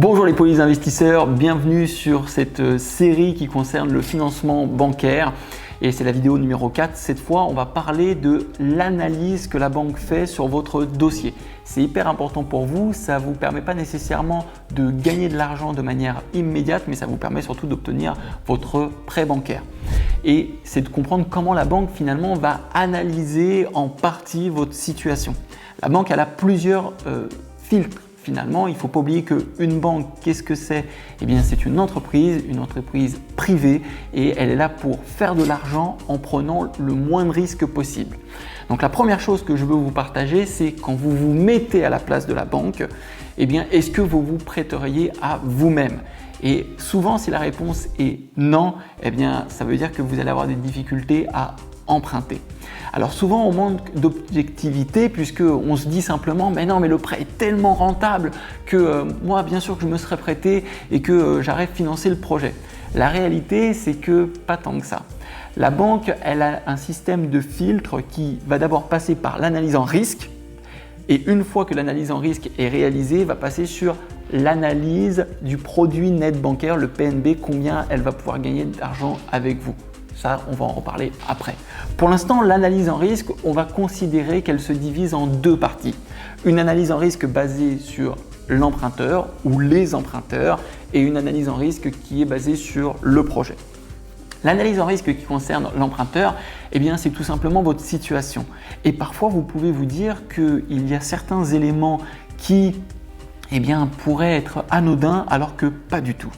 Bonjour les polis investisseurs, bienvenue sur cette série qui concerne le financement bancaire et c'est la vidéo numéro 4. Cette fois, on va parler de l'analyse que la banque fait sur votre dossier. C'est hyper important pour vous, ça ne vous permet pas nécessairement de gagner de l'argent de manière immédiate, mais ça vous permet surtout d'obtenir votre prêt bancaire. Et c'est de comprendre comment la banque finalement va analyser en partie votre situation. La banque elle a plusieurs filtres. Finalement, il ne faut pas oublier qu'une banque, qu'est-ce que c'est? Eh bien, c'est une entreprise privée et elle est là pour faire de l'argent en prenant le moins de risques possible. Donc, la première chose que je veux vous partager, c'est quand vous vous mettez à la place de la banque, eh bien, est-ce que vous vous prêteriez à vous-même? Et souvent, si la réponse est non, eh bien, ça veut dire que vous allez avoir des difficultés à emprunter. Alors souvent on manque d'objectivité puisque on se dit simplement mais non mais le prêt est tellement rentable que moi bien sûr que je me serais prêté et que j'aurais financé le projet. La réalité c'est que pas tant que ça. La banque elle a un système de filtre qui va d'abord passer par l'analyse en risque et une fois que l'analyse en risque est réalisée va passer sur l'analyse du produit net bancaire, le PNB, combien elle va pouvoir gagner d'argent avec vous. Ça, on va en reparler après. Pour l'instant, l'analyse en risque, on va considérer qu'elle se divise en deux parties. Une analyse en risque basée sur l'emprunteur ou les emprunteurs et une analyse en risque qui est basée sur le projet. L'analyse en risque qui concerne l'emprunteur, eh bien, c'est tout simplement votre situation. Et parfois, vous pouvez vous dire qu'il y a certains éléments qui pourraient être anodins alors que pas du tout.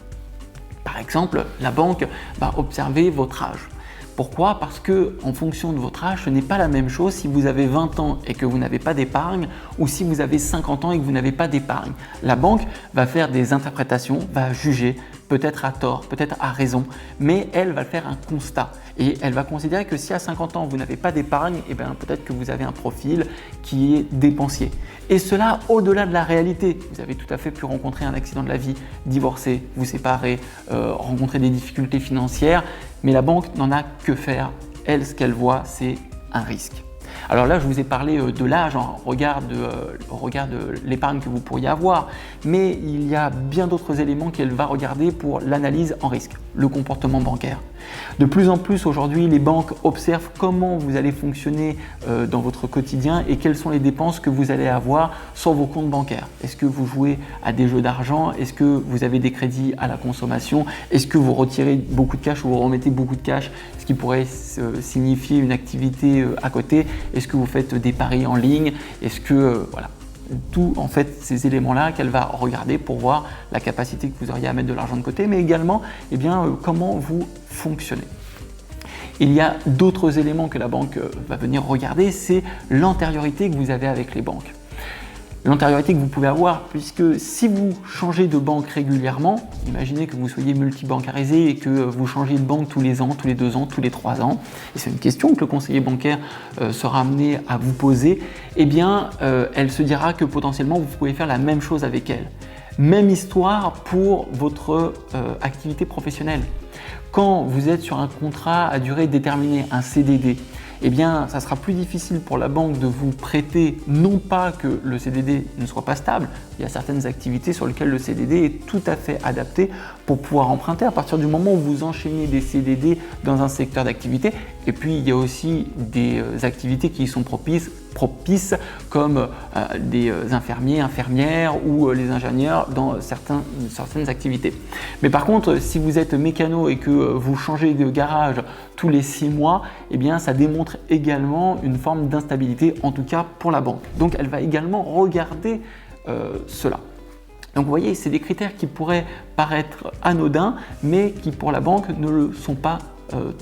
Par exemple, la banque va observer votre âge. Pourquoi? Parce que en fonction de votre âge, ce n'est pas la même chose si vous avez 20 ans et que vous n'avez pas d'épargne ou si vous avez 50 ans et que vous n'avez pas d'épargne. La banque va faire des interprétations, va juger, peut-être à tort, peut-être à raison, mais elle va faire un constat et elle va considérer que si à 50 ans vous n'avez pas d'épargne, eh bien peut-être que vous avez un profil qui est dépensier. Et cela au-delà de la réalité. Vous avez tout à fait pu rencontrer un accident de la vie, divorcer, vous séparer, rencontrer des difficultés financières, mais la banque n'en a que faire. Elle, ce qu'elle voit, c'est un risque. Alors là, je vous ai parlé de l'âge en regard de l'épargne que vous pourriez avoir, mais il y a bien d'autres éléments qu'elle va regarder pour l'analyse en risque, le comportement bancaire. De plus en plus aujourd'hui, les banques observent comment vous allez fonctionner dans votre quotidien et quelles sont les dépenses que vous allez avoir sur vos comptes bancaires. Est-ce que vous jouez à des jeux d'argent? Est-ce que vous avez des crédits à la consommation? Est-ce que vous retirez beaucoup de cash ou vous remettez beaucoup de cash, ce qui pourrait signifier une activité à côté? Est-ce que vous faites des paris en ligne? Est-ce que voilà, tout en fait ces éléments-là qu'elle va regarder pour voir la capacité que vous auriez à mettre de l'argent de côté, mais également comment vous fonctionnez. Il y a d'autres éléments que la banque va venir regarder, c'est l'antériorité que vous avez avec les banques. L'antériorité que vous pouvez avoir, puisque si vous changez de banque régulièrement, imaginez que vous soyez multibancarisé et que vous changez de banque tous les ans, tous les 2 ans, tous les 3 ans, et c'est une question que le conseiller bancaire sera amené à vous poser, eh bien, elle se dira que potentiellement vous pouvez faire la même chose avec elle. Même histoire pour votre activité professionnelle. Quand vous êtes sur un contrat à durée déterminée, un CDD, eh bien, ça sera plus difficile pour la banque de vous prêter, non pas que le CDD ne soit pas stable, il y a certaines activités sur lesquelles le CDD est tout à fait adapté pour pouvoir emprunter à partir du moment où vous enchaînez des CDD dans un secteur d'activité. Et puis, il y a aussi des activités qui y sont propices comme des infirmiers, infirmières ou les ingénieurs dans certaines activités. Mais par contre, si vous êtes mécano et que vous changez de garage tous les 6 mois, eh bien, ça démontre également une forme d'instabilité, en tout cas pour la banque. Donc, elle va également regarder cela. Donc, vous voyez, c'est des critères qui pourraient paraître anodins, mais qui pour la banque ne le sont pas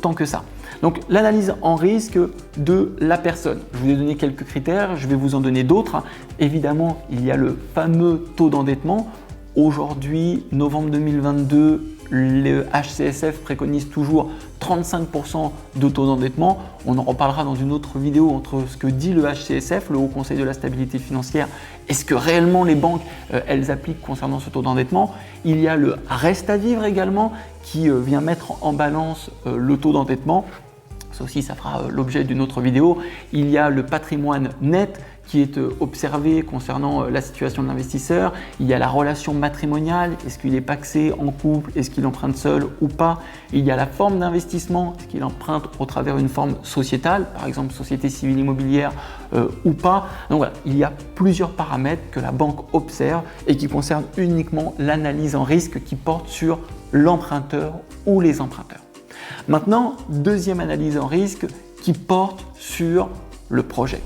tant que ça. Donc, l'analyse en risque de la personne. Je vous ai donné quelques critères, je vais vous en donner d'autres. Évidemment, il y a le fameux taux d'endettement. Aujourd'hui, novembre 2022, le HCSF préconise toujours 35% de taux d'endettement. On en reparlera dans une autre vidéo entre ce que dit le HCSF, le Haut Conseil de la stabilité financière, et ce que réellement les banques elles appliquent concernant ce taux d'endettement. Il y a le reste à vivre également qui vient mettre en balance le taux d'endettement. Ça aussi, ça fera l'objet d'une autre vidéo. Il y a le patrimoine net qui est observé concernant la situation de l'investisseur. Il y a la relation matrimoniale, est-ce qu'il est pacsé en couple, est-ce qu'il emprunte seul ou pas. Il y a la forme d'investissement, est-ce qu'il emprunte au travers d'une forme sociétale, par exemple société civile immobilière ou pas. Donc voilà, il y a plusieurs paramètres que la banque observe et qui concernent uniquement l'analyse en risque qui porte sur l'emprunteur ou les emprunteurs. Maintenant, deuxième analyse en risque qui porte sur le projet.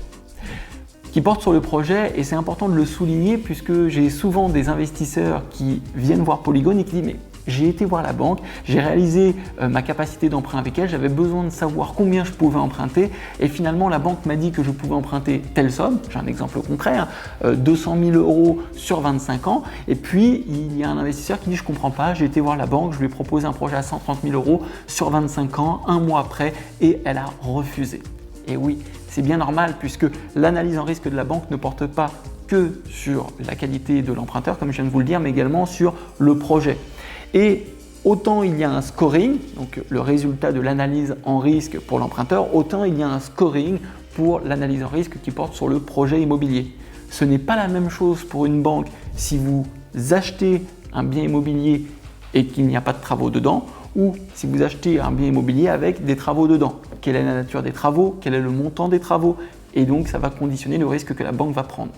Qui porte sur le projet, et c'est important de le souligner puisque j'ai souvent des investisseurs qui viennent voir Polygon et qui disent mais j'ai été voir la banque, j'ai réalisé ma capacité d'emprunt avec elle, j'avais besoin de savoir combien je pouvais emprunter et finalement la banque m'a dit que je pouvais emprunter telle somme, j'ai un exemple concret, 200 000 € sur 25 ans et puis il y a un investisseur qui dit je ne comprends pas, j'ai été voir la banque, je lui ai proposé un projet à 130 000 € sur 25 ans, un mois après et elle a refusé. Et oui, c'est bien normal puisque l'analyse en risque de la banque ne porte pas que sur la qualité de l'emprunteur, comme je viens de vous le dire, mais également sur le projet. Et autant il y a un scoring, donc le résultat de l'analyse en risque pour l'emprunteur, autant il y a un scoring pour l'analyse en risque qui porte sur le projet immobilier. Ce n'est pas la même chose pour une banque si vous achetez un bien immobilier et qu'il n'y a pas de travaux dedans, ou si vous achetez un bien immobilier avec des travaux dedans. Quelle est la nature des travaux? Quel est le montant des travaux? Et donc, ça va conditionner le risque que la banque va prendre.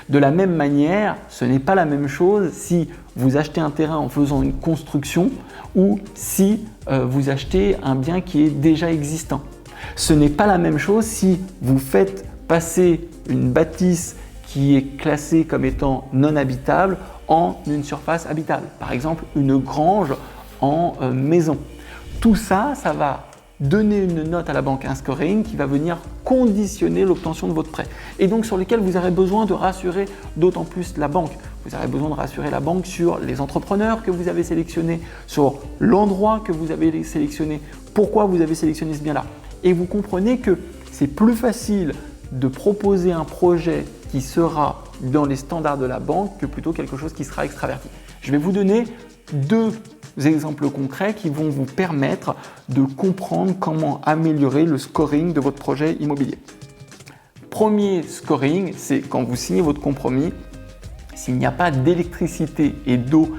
De la même manière, ce n'est pas la même chose si vous achetez un terrain en faisant une construction ou si vous achetez un bien qui est déjà existant. Ce n'est pas la même chose si vous faites passer une bâtisse qui est classée comme étant non habitable en une surface habitable. Par exemple, une grange en maison. Tout ça, ça va donner une note à la banque, un scoring qui va venir conditionner l'obtention de votre prêt et donc sur lesquels vous aurez besoin de rassurer d'autant plus la banque. Vous aurez besoin de rassurer la banque sur les entrepreneurs que vous avez sélectionnés, sur l'endroit que vous avez sélectionné, pourquoi vous avez sélectionné ce bien-là. Et vous comprenez que c'est plus facile de proposer un projet qui sera dans les standards de la banque que plutôt quelque chose qui sera extraverti. Je vais vous donner deux exemples concrets qui vont vous permettre de comprendre comment améliorer le scoring de votre projet immobilier. Premier scoring, c'est quand vous signez votre compromis, s'il n'y a pas d'électricité et d'eau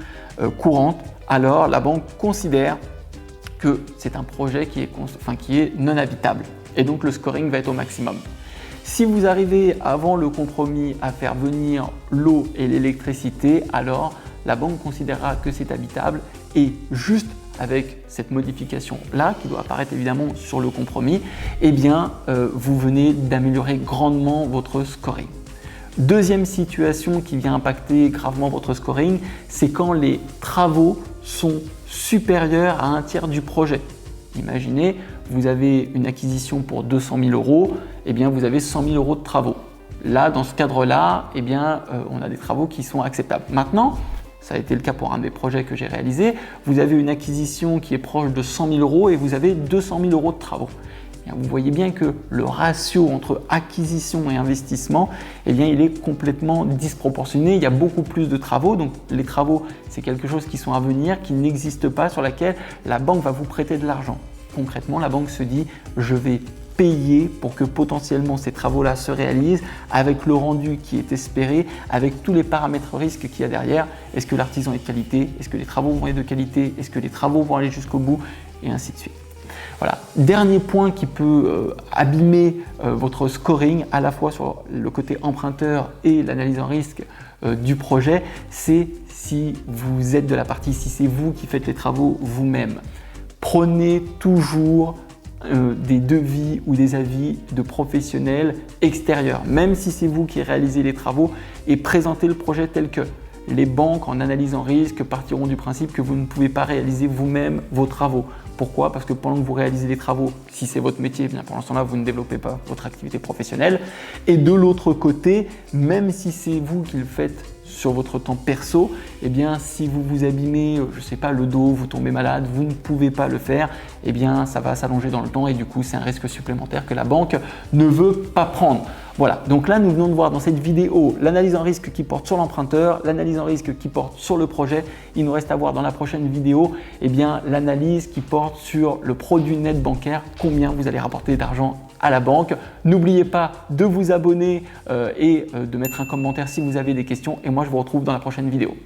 courante, alors la banque considère que c'est un projet qui est non habitable et donc le scoring va être au maximum. Si vous arrivez avant le compromis à faire venir l'eau et l'électricité, alors la banque considérera que c'est habitable et juste avec cette modification-là, qui doit apparaître évidemment sur le compromis, eh bien, vous venez d'améliorer grandement votre scoring. Deuxième situation qui vient impacter gravement votre scoring, c'est quand les travaux sont supérieurs à un tiers du projet. Imaginez, vous avez une acquisition pour 200 000 €, eh bien, vous avez 100 000 € de travaux. Là, dans ce cadre-là, eh bien, on a des travaux qui sont acceptables. Maintenant, ça a été le cas pour un des projets que j'ai réalisé, vous avez une acquisition qui est proche de 100 000 € et vous avez 200 000 € de travaux. Et vous voyez bien que le ratio entre acquisition et investissement, eh bien, il est complètement disproportionné. Il y a beaucoup plus de travaux, donc les travaux, c'est quelque chose qui sont à venir, qui n'existe pas, sur laquelle la banque va vous prêter de l'argent. Concrètement, la banque se dit « je vais payer pour que potentiellement ces travaux-là se réalisent avec le rendu qui est espéré, avec tous les paramètres risques qu'il y a derrière. Est-ce que l'artisan est de qualité? Est-ce que les travaux vont être de qualité? Est-ce que les travaux vont aller jusqu'au bout? Et ainsi de suite. Voilà. Dernier point qui peut abîmer votre scoring à la fois sur le côté emprunteur et l'analyse en risque du projet, c'est si vous êtes de la partie, si c'est vous qui faites les travaux vous-même. Prenez toujours des devis ou des avis de professionnels extérieurs, même si c'est vous qui réalisez les travaux, et présentez le projet tel que. Les banques, en analyse en risque, partiront du principe que vous ne pouvez pas réaliser vous-même vos travaux. Pourquoi? Parce que pendant que vous réalisez les travaux, si c'est votre métier, bien pendant ce temps-là, vous ne développez pas votre activité professionnelle. Et de l'autre côté, même si c'est vous qui le faites sur votre temps perso, eh bien, si vous vous abîmez, je ne sais pas, le dos, vous tombez malade, vous ne pouvez pas le faire, eh bien, ça va s'allonger dans le temps et du coup, c'est un risque supplémentaire que la banque ne veut pas prendre. Voilà, donc là, nous venons de voir dans cette vidéo l'analyse en risque qui porte sur l'emprunteur, l'analyse en risque qui porte sur le projet. Il nous reste à voir dans la prochaine vidéo, eh bien, l'analyse qui porte sur le produit net bancaire, combien vous allez rapporter d'argent à la banque. N'oubliez pas de vous abonner et de mettre un commentaire si vous avez des questions et moi je vous retrouve dans la prochaine vidéo.